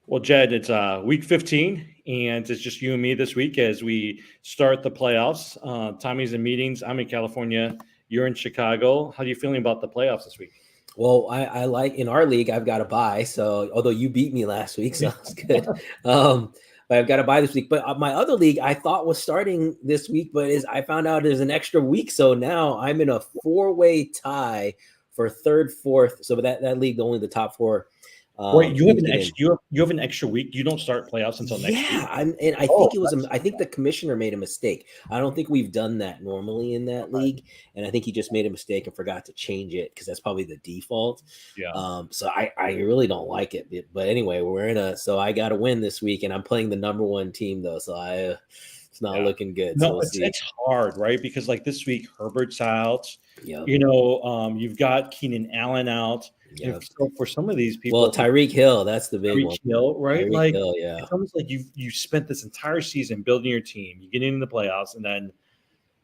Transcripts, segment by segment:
Well, Jed, it's week 15, and it's just you and me this week as we start the playoffs. Tommy's in meetings. I'm in California. You're in Chicago. How are you feeling about the playoffs this week? Well, I like in our league, I've got to buy. So although you beat me last week, so that's good. Um, but I've got to buy this week. But my other league I thought was starting this week, but I found out there's an extra week. So now I'm in a 4-way tie for third, fourth. So that league, only the top four. Wait, you have Teams an get extra in. you have an extra week. You don't start playoffs until next week. Yeah, and I Oh, think it was. that's I think the commissioner made a mistake. I don't think we've done that normally in that okay. league, and I think he just made a mistake and forgot to change it because that's probably the default. Yeah. So I really don't like it. But anyway, so I got to win this week, and I'm playing the number one team though, so it's not Yeah. looking good. So No, we'll see. it's hard, right? Because like this week, Herbert's out. Yep. You've got Keenan Allen out, and Yep. so for some of these Well, people, Tyreek Hill, that's the big Tyreek one. Hill, right? Tyreek Like Hill, yeah. it's almost like you spent this entire season building your team. You get into the playoffs, and then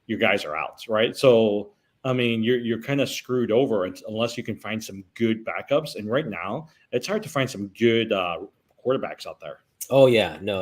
your guys are out, right? So I mean, you're kind of screwed over unless you can find some good backups. And right now, it's hard to find some good quarterbacks out there. Oh yeah, no,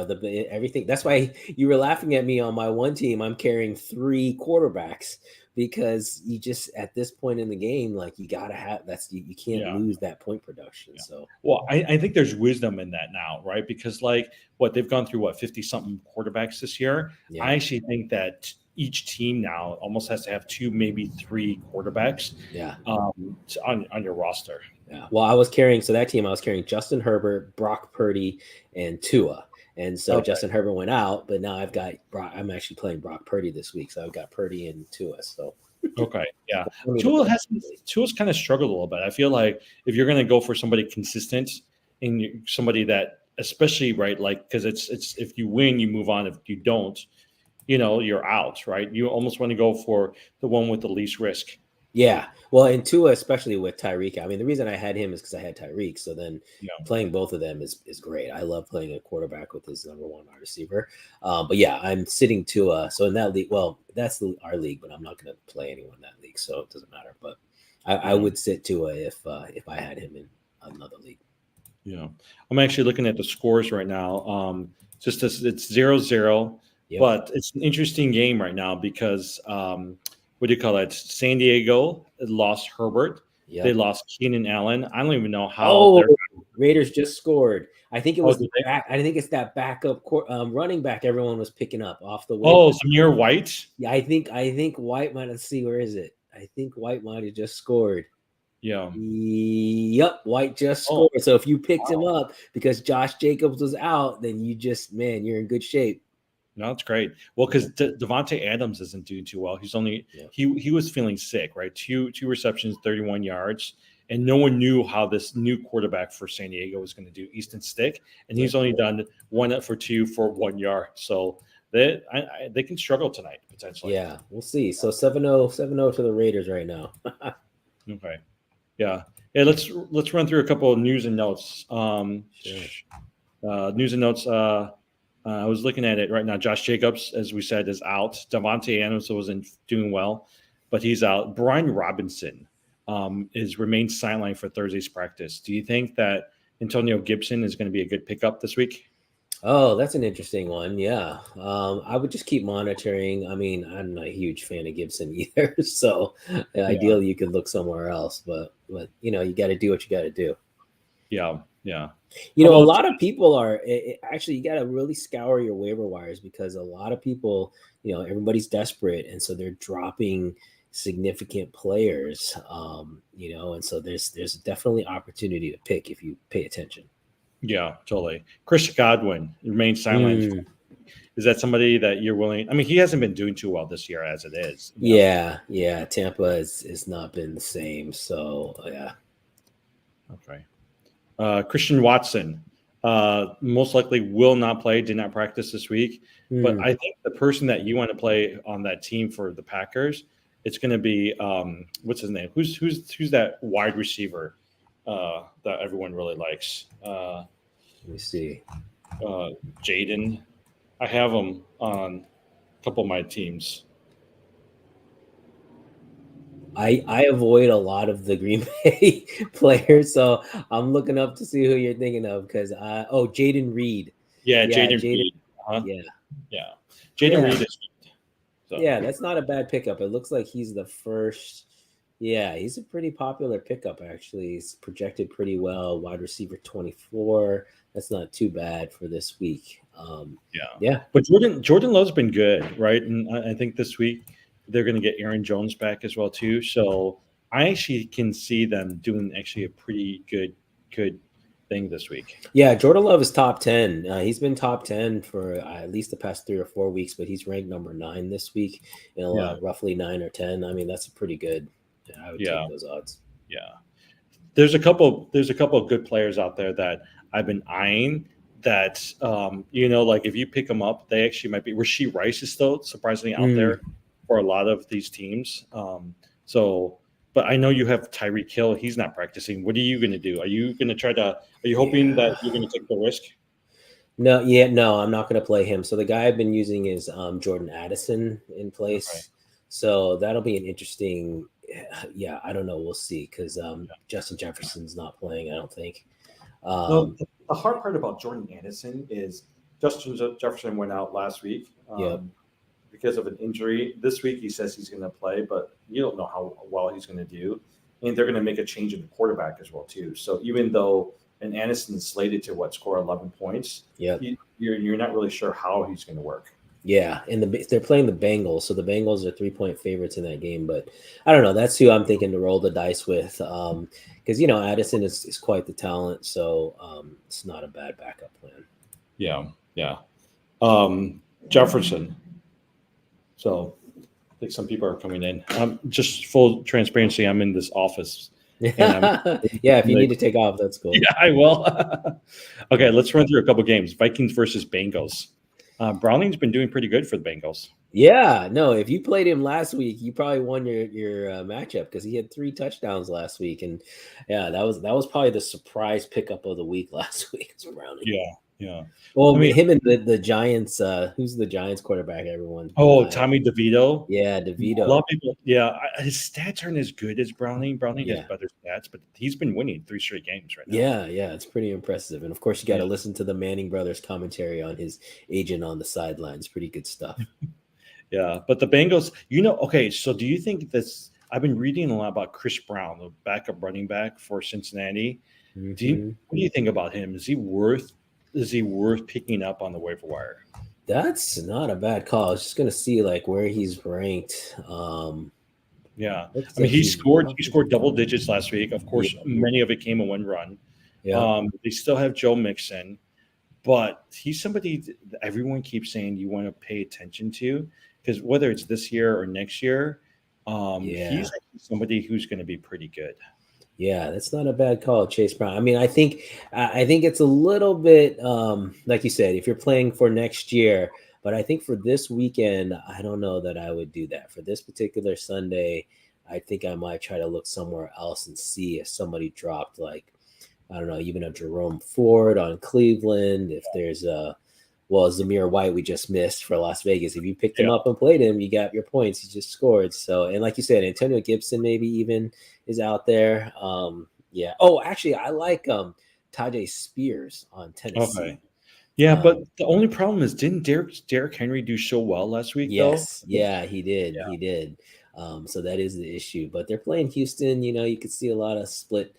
everything. That's why you were laughing at me on my one team. I'm carrying 3 quarterbacks because you just at this point in the game, like you gotta have you can't Yeah. lose that point production. Yeah. So Well, I think there's wisdom in that now, right? Because like what they've gone through, 50 something quarterbacks this year. yeah, I actually think that each team now almost has to have two, maybe three quarterbacks yeah, on your roster. yeah. Well, I was carrying that team. I was carrying Justin Herbert, Brock Purdy, and Tua. And so Okay. Justin Herbert went out, but now I've got Brock. I'm actually playing Brock Purdy this week, so I've got Purdy and Tua. So Okay. Yeah. I need to- Tua's kind of struggled a little bit. I feel like if you're going to go for somebody consistent and somebody that, especially right, like because it's if you win, you move on. If you don't, you're out, right? You almost want to go for the one with the least risk. Yeah, well, and Tua, especially with Tyreek. I mean, the reason I had him is because I had Tyreek. So then Yeah. playing both of them is great. I love playing a quarterback with his number one wide receiver. But yeah, I'm sitting Tua. So in that league, well, that's our league, but I'm not going to play anyone in that league, so it doesn't matter. But I would sit Tua if I had him in another league. Yeah. I'm actually looking at the scores right now. Just as it's 0-0, Yep. but it's an interesting game right now because what do you call it? San Diego lost Herbert. Yep. They lost Keenan Allen. I don't even know how. Oh, Raiders just scored. I think it was did they? I think it's that backup running back everyone was picking up off the way. Oh, Zamir White. Yeah, I think White might have see where is it? I think White might have just scored. Yeah. Yep, White just scored. So if you picked him up because Josh Jacobs was out, then you're in good shape. No, that's great. Well, because Devontae Adams isn't doing too well. He's only he was feeling sick, right? Two receptions, 31 yards, and no one knew how this new quarterback for San Diego was going to do. Easton Stick, and he's only done 1 for 2 for 1 yard. So they can struggle tonight potentially. Yeah, we'll see. So 7-0 to the Raiders right now. Okay. Yeah. Let's run through a couple of news and notes. Sure. News and notes. I was looking at it right now. Josh Jacobs, as we said, is out. Devontae Adams wasn't doing well, but he's out. Brian Robinson remains sidelined for Thursday's practice. Do you think that Antonio Gibson is going to be a good pickup this week? Oh, that's an interesting one. Yeah. I would just keep monitoring. I mean, I'm not a huge fan of Gibson either. So ideally you could look somewhere else, but you got to do what you got to do. Yeah. Yeah. A lot of people are actually, you got to really scour your waiver wires because a lot of people, everybody's desperate. And so they're dropping significant players, and so there's definitely opportunity to pick if you pay attention. Yeah, totally. Chris Godwin remains silent. Is that somebody that you're willing? I mean, he hasn't been doing too well this year as it is. Yeah. Tampa has not been the same. So yeah. Okay. Christian Watson most likely will not play, did not practice this week. But I think the person that you want to play on that team for the Packers, it's going to be what's his name? Who's that wide receiver that everyone really likes? Let me see. Jaden. I have him on a couple of my teams. I avoid a lot of the Green Bay players, so I'm looking up to see who you're thinking of because Jaden Reed. Yeah, Yeah, Jaden Jaden. Reed. Uh-huh. Yeah, Yeah, Jaden yeah, Reed is good. So yeah. That's not a bad pickup. It looks like he's the first. Yeah, he's a pretty popular pickup actually. He's projected pretty well. Wide receiver 24. That's not too bad for this week. yeah, Yeah, but Jordan Love's been good, right? And I think this week they're going to get Aaron Jones back as well too. So I actually can see them doing actually a pretty good thing this week. yeah. Jordan Love is top 10. He's been top 10 for at least the past 3 or 4 weeks, but he's ranked number 9 this week. Yeah, Roughly 9 or 10. I mean, that's a pretty good. Yeah, I would take yeah, those odds. yeah. There's a couple of good players out there that I've been eyeing that like if you pick them up, they actually might be. Rasheed Rice is still surprisingly out Mm. there for a lot of these teams. So, but I know you have Tyreek Hill. He's not practicing. What are you going to do? Are you going to try to? Are you hoping Yeah. that you're going to take the risk? No, I'm not going to play him. So the guy I've been using is Jordan Addison in Okay. place. So that'll be an interesting. Yeah, I don't know. We'll see because Justin Jefferson's not playing. I don't think. No, Um, the hard part about Jordan Anderson is Justin Jefferson went out last week yep. because of an injury. This week he says he's going to play, but you don't know how well he's going to do. And they're going to make a change in the quarterback as well too. So even though an Anderson is slated to score 11 points, Yep. you're not really sure how he's going to work. Yeah, and they're playing the Bengals, so the Bengals are 3-point favorites in that game. But I don't know. That's who I'm thinking to roll the dice with, because Addison is quite the talent, so it's not a bad backup plan. Yeah, yeah. Jefferson. So I think some people are coming in. Just full transparency, I'm in this office. And Yeah, if you need to take off, that's cool. yeah, I will. Okay, let's run through a couple games. Vikings versus Bengals. Browning's been doing pretty good for the Bengals. Yeah, no, if you played him last week, you probably won your matchup because he had 3 touchdowns last week, and yeah, that was probably the surprise pickup of the week last week. It's Browning. Yeah, yeah. Well, I mean, him and the Giants. Who's the Giants quarterback? Everyone. Tommy DeVito. Yeah, A DeVito. lot of people, yeah, his stats aren't as good as Browning. Browning has Yeah. better stats, but he's been winning 3 straight games right now. Yeah, it's pretty impressive. And of course, you got to Yeah. listen to the Manning brothers commentary on his agent on the sidelines. Pretty good stuff. Yeah, but the Bengals, okay, so do you think this? I've been reading a lot about Chris Brown, the backup running back for Cincinnati. Mhm. What do you think about him? Is he worth picking up on the waiver wire? That's not a bad call. I was just gonna see like where he's ranked. Yeah, Looks I mean like he he's scored double digits last week. Of course, yeah, many of it came in one run. yeah, They still have Joe Mixon, but he's somebody that everyone keeps saying you want to pay attention to because whether it's this year or next year, yeah. he's somebody who's going to be pretty good. Yeah, that's not a bad call, Chase Brown. I mean, I think it's a little bit like you said, if you're playing for next year, but I think for this weekend, I don't know that I would do that. For this particular Sunday, I think I might try to look somewhere else and see if somebody dropped like, I don't know, even a Jerome Ford on Cleveland, if there's Zamir White we just missed for Las Vegas. If you picked him Yeah. up and played him, you got your points. He just scored. So, and like you said, Antonio Gibson maybe even is out there. Yeah. Oh, actually, I like Tajay Spears on Tennessee. Okay. Yeah, but the only problem is, didn't Derrick Henry do so well last week? Yes. Though? Yeah, he did. Yeah. He did. So that is the issue. But they're playing Houston. You could see a lot of split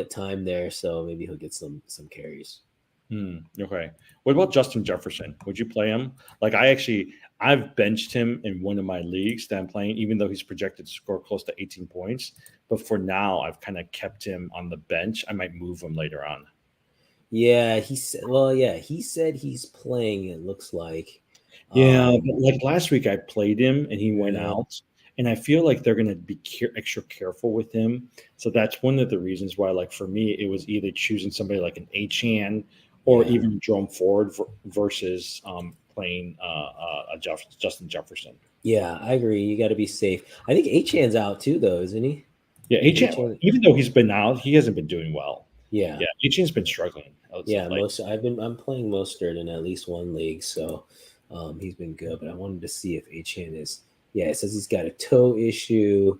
time there. So maybe he'll get some carries. Okay. What about Justin Jefferson? Would you play him? Like I've benched him in one of my leagues that I'm playing, even though he's projected to score close to 18 points. But for now, I've kind of kept him on the bench. I might move him later on. Yeah, he said. Well, yeah, he said he's playing. It looks like. Yeah, but like last week, I played him and he went Yeah. out, and I feel like they're going to be extra careful with him. So that's one of the reasons why, like for me, it was either choosing somebody like an Achane or Yeah. even Jerome Ford versus playing Justin Jefferson. Yeah, I agree. You got to be safe. I think Achan's out too, though, isn't he? Yeah, Achane, even though he's been out, he hasn't been doing well. Yeah. Yeah, Achane's been struggling. Yeah, I'm playing Mostert in at least one league, so he's been good. But I wanted to see if Achan is. Yeah, it says he's got a toe issue.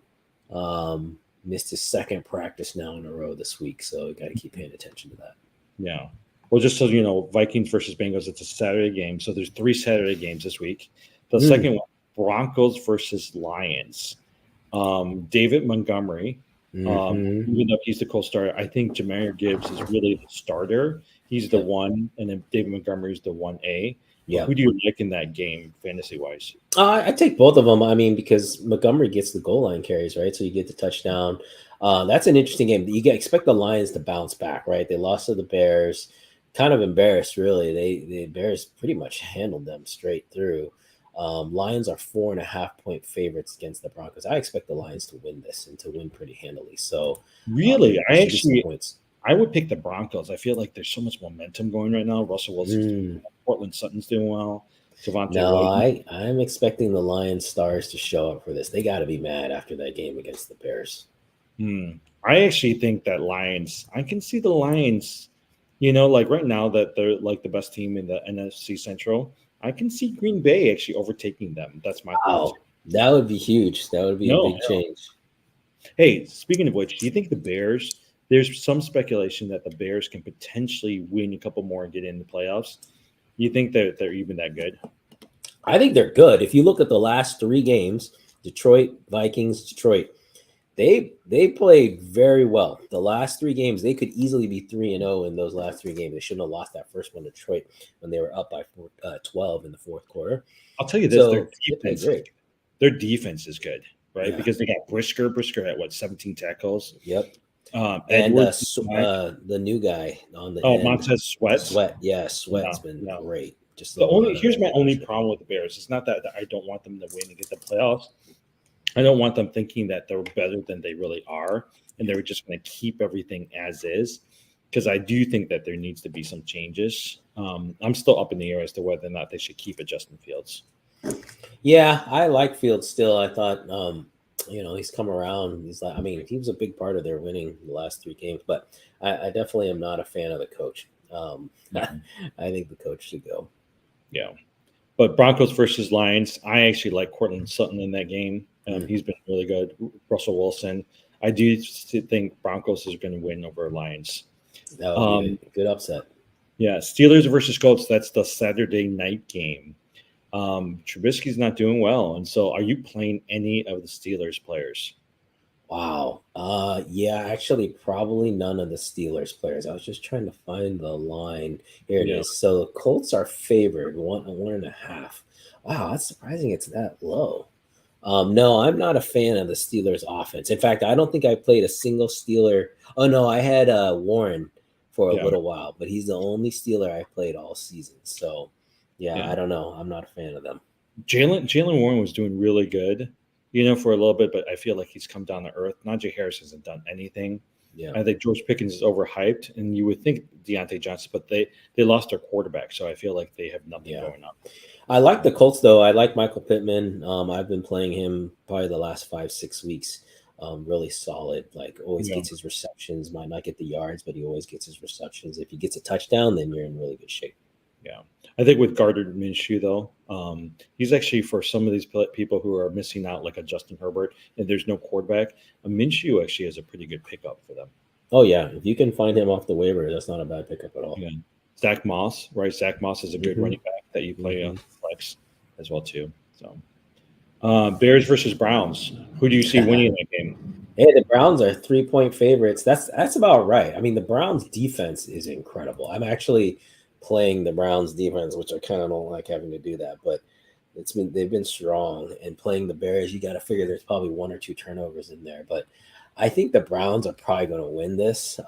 Missed his second practice now in a row this week, so we got to keep paying attention to that. Yeah. Well, just so you know, Vikings versus Bengals, it's a Saturday game. So there's 3 Saturday games this week. The second one, Broncos versus Lions. David Montgomery, even though he's the co-starter, I think Jahmyr Gibbs is really the starter. He's the one, and then David Montgomery is the 1A. Yeah. Who do you like in that game, fantasy-wise? I take both of them. I mean, because Montgomery gets the goal line carries, right? So you get the touchdown. That's an interesting game. You expect the Lions to bounce back, right? They lost to the Bears. Kind of embarrassed, really. The Bears pretty much handled them straight through. Lions are 4.5-point favorites against the Broncos. I expect the Lions to win this and to win pretty handily. So really, I would pick the Broncos. I feel like there's so much momentum going right now. Russell Wilson, Portland Sutton's doing well. I'm expecting the Lions stars to show up for this. They got to be mad after that game against the Bears. I actually think that I can see the Lions, like right now that they're like the best team in the NFC Central. I can see Green Bay actually overtaking them. That's my thought. That would be huge. That would be a big change. Hey, speaking of which, do you think the Bears, there's some speculation that the Bears can potentially win a couple more and get in the playoffs? You think that they're even that good? I think they're good. If you look at the last 3 games, Detroit, Vikings, Detroit, they played very well. The last 3 games, they could easily be 3-0 in those last 3 games. They shouldn't have lost that first one to Detroit when they were up by 12 in the fourth quarter. I'll tell you this: their defense is good, right? Yeah. Because they got Brisker at 17 tackles. Yep. And the new guy on the end. Montez Sweat. Sweat's been great. Just here's my only problem with the Bears. It's not that I don't want them to win and get the playoffs. I don't want them thinking that they're better than they really are, and they're just going to keep everything as is. Because I do think that there needs to be some changes. I'm still up in the air as to whether or not they should keep Justin Fields. Yeah, I like Fields still. I thought, he's come around. He was a big part of their winning the last 3 games, but I definitely am not a fan of the coach. I think the coach should go. Yeah. But Broncos versus Lions, I actually like Cortland Sutton in that game. He's been really good. Russell Wilson. I do think Broncos is going to win over Lions. That would be a good upset. Yeah. Steelers versus Colts. That's the Saturday night game. Trubisky's not doing well. And so are you playing any of the Steelers players? Wow. Yeah, actually probably none of the Steelers players. I was just trying to find the line. Here it is. So the Colts are favored 1.5. Wow, that's surprising it's that low. No, I'm not a fan of the Steelers offense. In fact, I don't think I played a single Steeler. Oh no, I had Warren for a little while, but he's the only Steeler I played all season. So I don't know. I'm not a fan of them. Jaylen Warren was doing really good, for a little bit, but I feel like he's come down to earth. Najee Harris hasn't done anything. Yeah. I think George Pickens is overhyped, and you would think Deontay Johnson, but they lost their quarterback, so I feel like they have nothing going on. I like the Colts, though. I like Michael Pittman. I've been playing him probably the last 5-6 weeks. Really solid. Always gets his receptions. Might not get the yards, but he always gets his receptions. If he gets a touchdown, then you're in really good shape. Yeah. I think with Gardner Minshew, though, he's actually, for some of these people who are missing out, like a Justin Herbert, and there's no quarterback, Minshew actually is a pretty good pickup for them. Oh, yeah. If you can find him off the waiver, that's not a bad pickup at all. Yeah. Zach Moss, right? Zach Moss is a good running back that you play on flex as well, too. So, Bears versus Browns. Who do you see winning that game? Hey, the Browns are 3-point favorites. That's about right. I mean, the Browns defense is incredible. I'm actually playing the Browns defense, which I kind of don't like having to do that, but they've been strong. And playing the Bears, you got to figure there's probably 1 or 2 turnovers in there. But I think the Browns are probably going to win this.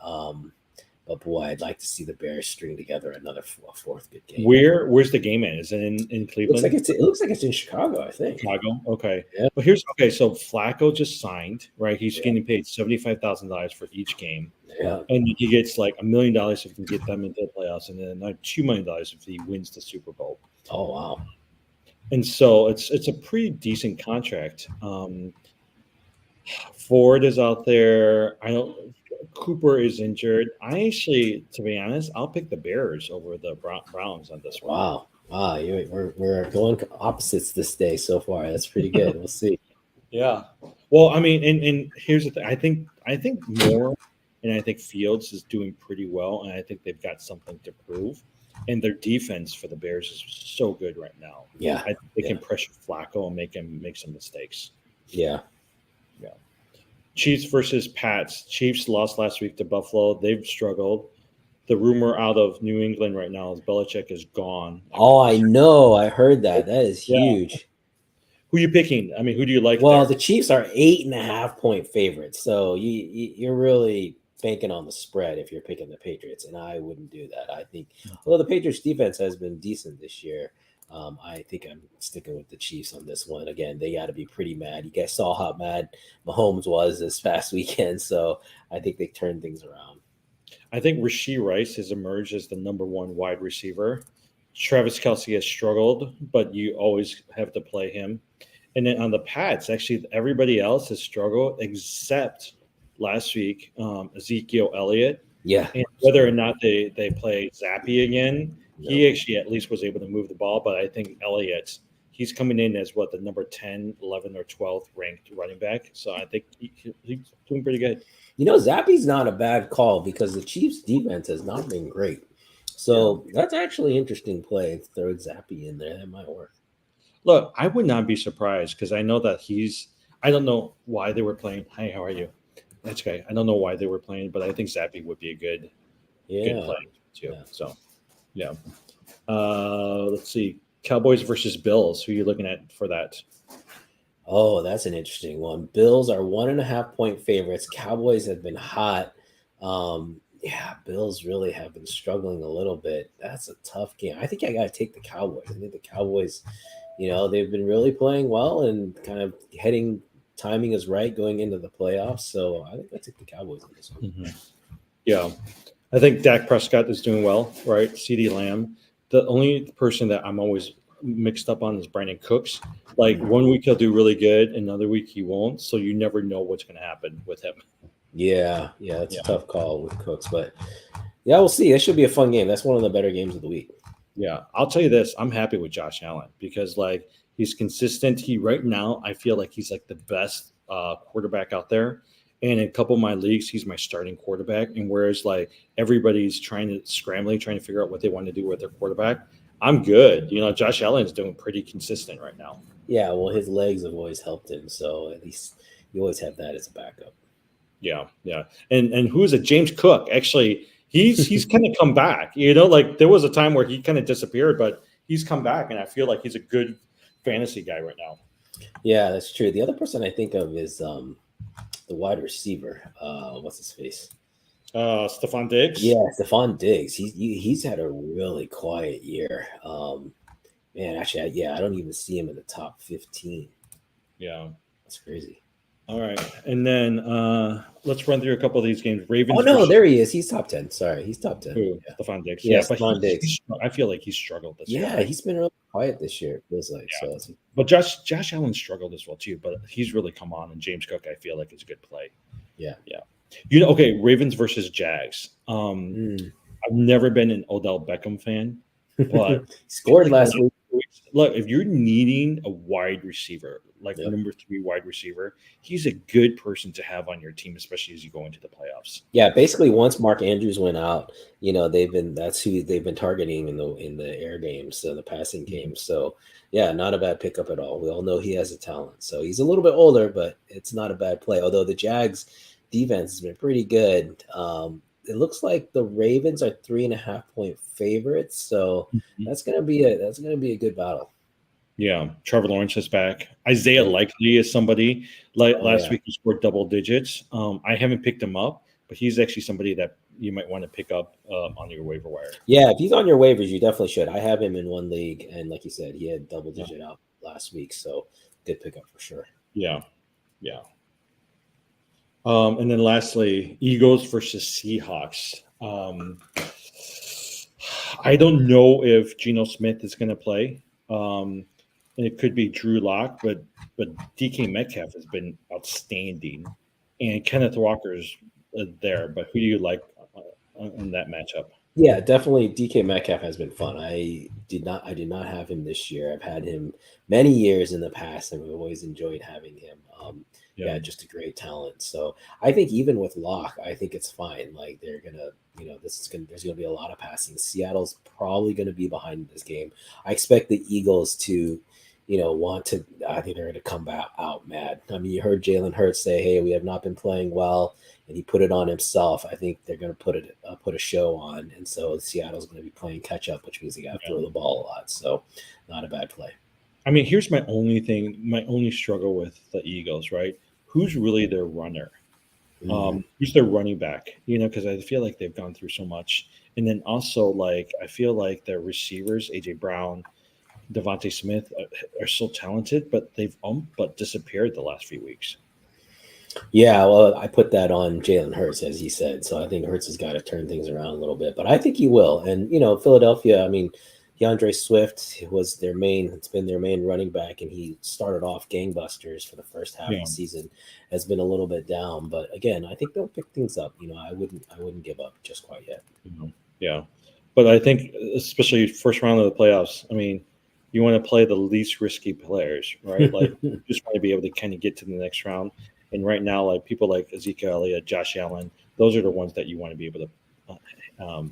But boy, I'd like to see the Bears string together another 4th good game. Where's the game at? Is it in Cleveland? It looks like it's in Chicago, I think. Chicago, okay. Yeah. Well, so Flacco just signed, right? He's getting paid $75,000 for each game. Yeah. And he gets like $1 million if he can get them into the playoffs, and then another $2 million if he wins the Super Bowl. Oh wow! And so it's a pretty decent contract. Ford is out there. I know Cooper is injured. I actually, to be honest, I'll pick the Bears over the Browns on this one. Wow! We're going opposites this day so far. That's pretty good. We'll see. Yeah. Well, I mean, and here's the thing. I think Moore and I think Fields is doing pretty well, and I think they've got something to prove. And their defense for the Bears is so good right now. Yeah, I think they yeah, can pressure Flacco and make him make some mistakes. yeah. Yeah. Chiefs versus Pats. Chiefs lost last week to Buffalo. They've struggled. The rumor out of New England right now is Belichick is gone after Oh, I this. know. I heard that. That is Yeah. huge. Who you picking? I mean, who do you like Well, there? the Chiefs are 8.5 point favorites, so you're really banking on the spread if you're picking the Patriots, and I wouldn't do that. I think, although the Patriots defense has been decent this year, I think I'm sticking with the Chiefs on this one. Again, they got to be pretty mad. You guys saw how mad Mahomes was this past weekend, so I think they turned things around. I think Rashee Rice has emerged as the number one wide receiver. Travis Kelsey has struggled, but you always have to play him. And then on the Pats, actually, everybody else has struggled except last week, Ezekiel Elliott. Yeah, And whether or not they play Zappy again, no. he actually at least was able to move the ball. But I think Elliott, he's coming in as what, the number 10, 11, or 12th ranked running back. So I think he's doing pretty good. Zappy's not a bad call because the Chiefs' defense has not been great. So that's actually an interesting play. Throw Zappy in there. That might work. Look, I would not be surprised because I know that I don't know why they were playing. Hi, how are you? That's okay. I don't know why they were playing, but I think Zappy would be a good Yeah. play too. Yeah. So, yeah. Let's see. Cowboys versus Bills. Who are you looking at for that? Oh, that's an interesting one. Bills are 1.5 point favorites. Cowboys have been hot. Yeah, Bills really have been struggling a little bit. That's a tough game. I think I got to take the Cowboys. I think the Cowboys, they've been really playing well and kind of timing is right going into the playoffs. So I think I take the Cowboys on this one. Mm-hmm. Yeah. I think Dak Prescott is doing well, right? CeeDee Lamb. The only person that I'm always mixed up on is Brandon Cooks. Like 1 week he'll do really good, another week he won't. So you never know what's going to happen with him. Yeah, that's a tough call with Cooks, but yeah, we'll see. That should be a fun game. That's one of the better games of the week. Yeah, I'll tell you this: I'm happy with Josh Allen because he's consistent. Right now, I feel like he's like the best quarterback out there. And in a couple of my leagues, he's my starting quarterback. And whereas everybody's trying to figure out what they want to do with their quarterback, I'm good. Josh Allen's doing pretty consistent right now. Yeah, well, his legs have always helped him, so at least you always have that as a backup. Yeah. And who is it? James Cook. Actually, he's kind of come back. There was a time where he kind of disappeared, but he's come back, and I feel like he's a good fantasy guy right now. Yeah, that's true. The other person I think of is the wide receiver. What's his face? Stephon Diggs. Yeah, Stephon Diggs. He's had a really quiet year. Man, actually, I don't even see him in the top 15. Yeah, that's crazy. All right, and then let's run through a couple of these games. Ravens. Oh no, there he is. He's top 10. Sorry, he's top 10. Yeah. Stephon Diggs. Yeah, but Stephon Diggs. I feel like he's struggled this year. Yeah, he's been really quiet this year. It feels like so. But Josh Allen struggled as well too. But he's really come on, and James Cook, I feel like, is a good play. Yeah. Okay, Ravens versus Jags. I've never been an Odell Beckham fan, but he scored last week. Look, if you're needing a wide receiver, number 3 wide receiver, he's a good person to have on your team, especially as you go into the playoffs. Yeah, basically once Mark Andrews went out, that's who they've been targeting in the air games, so the passing games. So yeah, not a bad pickup at all. We all know he has a talent. So he's a little bit older, but it's not a bad play. Although the Jags defense has been pretty good. It looks like the Ravens are 3.5 point favorites, so that's gonna be a good battle. Yeah, Trevor Lawrence is back. Isaiah Likely is somebody last week he scored double digits. I haven't picked him up, but he's actually somebody that you might want to pick up on your waiver wire. Yeah, if he's on your waivers, you definitely should. I have him in one league, and like you said, he had double digit out last week, so good pickup for sure. Yeah. And then lastly, Eagles versus Seahawks. I don't know if Geno Smith is going to play. And it could be Drew Lock, but DK Metcalf has been outstanding, and Kenneth Walker's there. But who do you like in that matchup? Yeah, definitely. DK Metcalf has been fun. I did not have him this year. I've had him many years in the past, and we've always enjoyed having him. Yeah. Yeah, just a great talent. So I think even with Locke, I think it's fine. Like they're gonna, there's gonna be a lot of passing. Seattle's probably gonna be behind in this game. I expect the Eagles to, want to. I think they're gonna come back out mad. I mean, you heard Jalen Hurts say, "Hey, we have not been playing well," and he put it on himself. I think they're going to put a show on, and so Seattle's going to be playing catch up, which means they got to Yeah. throw the ball a lot. So, not a bad play. I mean, here's my only struggle with the Eagles, right? Who's really their runner? Mm. Who's their running back? Because I feel like they've gone through so much. And then also, like, I feel like their receivers, AJ Brown, Devontae Smith, are so talented, but they've but disappeared the last few weeks. Yeah, well, I put that on Jalen Hurts, as he said. So I think Hurts has got to turn things around a little bit, but I think he will. And Philadelphia. I mean, DeAndre Swift was their main. It's been their main running back, and he started off gangbusters for the first half of Yeah. the season. Has been a little bit down, but again, I think they'll pick things up. I wouldn't give up just quite yet. Yeah. But I think, especially first round of the playoffs, I mean, you want to play the least risky players, right? Like, you just want to be able to kind of get to the next round. And right now, like people like Ezekiel Elliott, Josh Allen, those are the ones that you want to be able to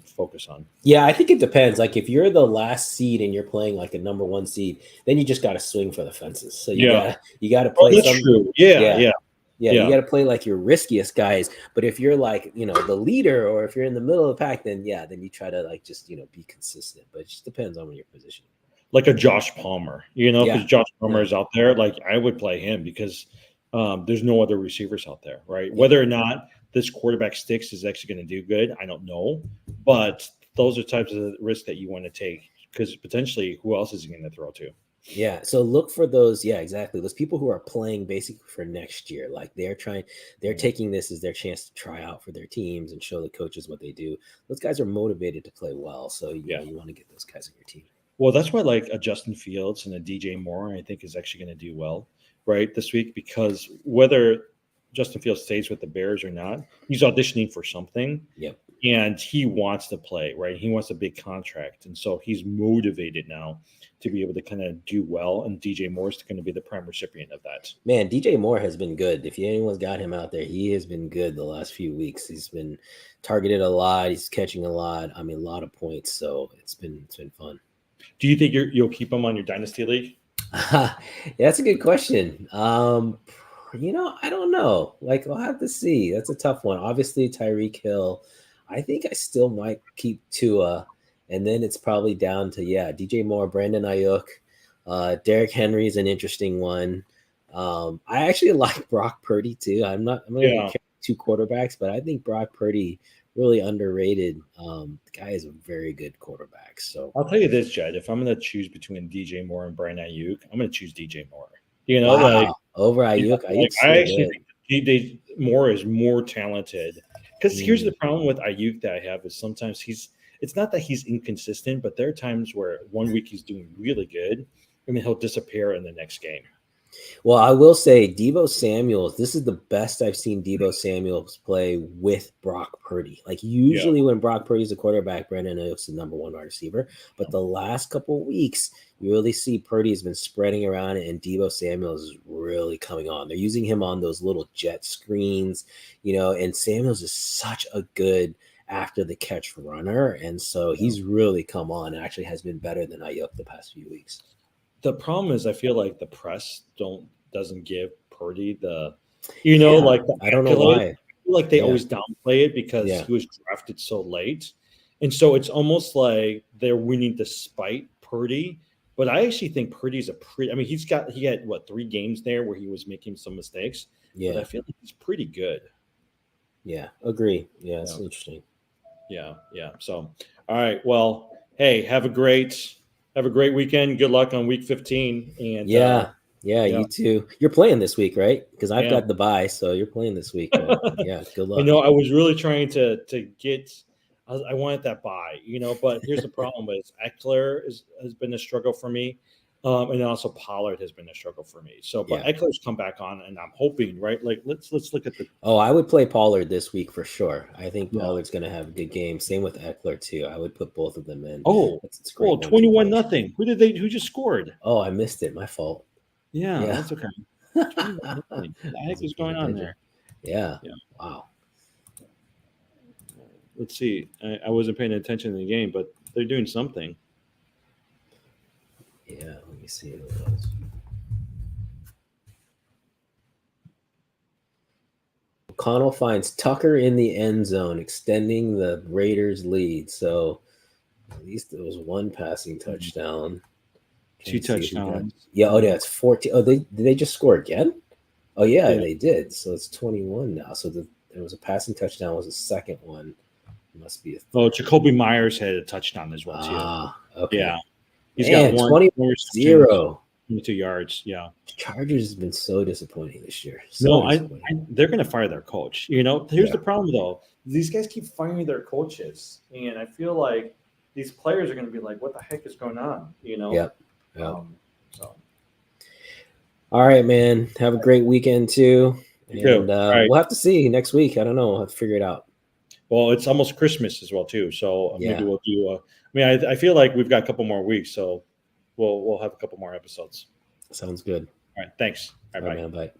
focus on. Yeah, I think it depends. Like if you're the last seed and you're playing like a number one seed, then you just got to swing for the fences. So Yeah. you got to Oh, play that's some. true. Yeah. Yeah, Yeah. yeah, you Yeah. got to play like your riskiest guys. But if you're like the leader, or if you're in the middle of the pack, then then you try to like just be consistent. But it just depends on your position. Like a Josh Palmer, because Yeah, Josh Palmer yeah, is out there. Like I would play him because there's no other receivers out there, right? yeah. Whether or not this quarterback sticks is actually going to do good, I don't know. But those are types of risks that you want to take because potentially who else is he going to throw to? Yeah, so look for those. Yeah, exactly. Those people who are playing basically for next year. Like they're Yeah. taking this as their chance to try out for their teams and show the coaches what they do. Those guys are motivated to play well. So, Yeah. you want to get those guys on your team. Well, that's why like a Justin Fields and a DJ Moore, I think is actually going to do well, right, this week because whether Justin Fields stays with the Bears or not, he's auditioning for something. Yep. And he wants to play, right? He wants a big contract. And so he's motivated now to be able to kind of do well. And DJ Moore is going to be the prime recipient of that. Man, DJ Moore has been good. If anyone's got him out there, he has been good the last few weeks. He's been targeted a lot. He's catching a lot. I mean, a lot of points. So it's been fun. Do you think you'll keep him on your dynasty league? Yeah, that's a good question. I don't know. Like, we'll have to see. That's a tough one. Obviously, Tyreek Hill. I think I still might keep Tua, and then it's probably down to DJ Moore, Brandon Ayuk, Derrick Henry is an interesting one. I actually like Brock Purdy too. I'm not going to carry two quarterbacks, but I think Brock Purdy really underrated. The guy is a very good quarterback. So I'll tell you this, Jed. If I'm going to choose between DJ Moore and Brandon Ayuk, I'm going to choose DJ Moore. Over Ayuk. I actually think DJ Moore is more talented. Because here's the problem with Ayuk that I have is sometimes it's not that he's inconsistent, but there are times where 1 week he's doing really good, and then he'll disappear in the next game. Well, I will say Deebo Samuels, this is the best I've seen Deebo Samuels play with Brock Purdy. Like usually when Brock Purdy's a quarterback, Brandon Ayuk's the number one wide receiver. But the last couple of weeks, you really see Purdy has been spreading around and Deebo Samuels is really coming on. They're using him on those little jet screens, and Samuels is such a good after the catch runner. And so he's really come on and actually has been better than Ayuk the past few weeks. The problem is I feel like the press doesn't give Purdy the I don't know why. I feel like they always downplay it because he was drafted so late. And so it's almost like they're winning despite Purdy. But I actually think Purdy's he had 3 games there where he was making some mistakes. Yeah. But I feel like he's pretty good. Yeah, agree. Yeah, it's interesting. Yeah. So all right. Well, hey, have a great weekend. Good luck on week 15. And you too. You're playing this week, right? Because I've got the bye, so you're playing this week. Yeah, good luck. I know I was really trying to get. I wanted that bye, but here's the problem: is Eckler has been a struggle for me. And also Pollard has been a struggle for me. So, but Eckler's come back on, and I'm hoping, right? Like, let's look at the. Oh, I would play Pollard this week for sure. I think Pollard's going to have a good game. Same with Eckler too. I would put both of them in. Oh, it's great. 21-0. Who just scored? Oh, I missed it. My fault. Yeah. That's okay. What the heck is going on there? Yeah. Wow. Let's see. I wasn't paying attention to the game, but they're doing something. Yeah, let me see who it was. O'Connell finds Tucker in the end zone, extending the Raiders' lead. So at least it was one passing touchdown. Two touchdowns. Yeah, it's 14. Oh, did they just score again? Oh, yeah, they did. So it's 21 now. So there was a passing touchdown, was the second one. It must be a third. Oh, Jacoby Myers had a touchdown as well, too. Okay. Yeah. He's got 20-0. 22 yards. Yeah. Chargers has been so disappointing this year. They're going to fire their coach. Here's the problem, though. These guys keep firing their coaches. And I feel like these players are going to be like, what the heck is going on? Yep. So. All right, man. Have a great weekend, too. And right. We'll have to see next week. I don't know. We'll have to figure it out. Well, it's almost Christmas as well, too. So maybe we'll do I feel like we've got a couple more weeks, so we'll have a couple more episodes. Sounds good. All right. Thanks. All right, man. Bye.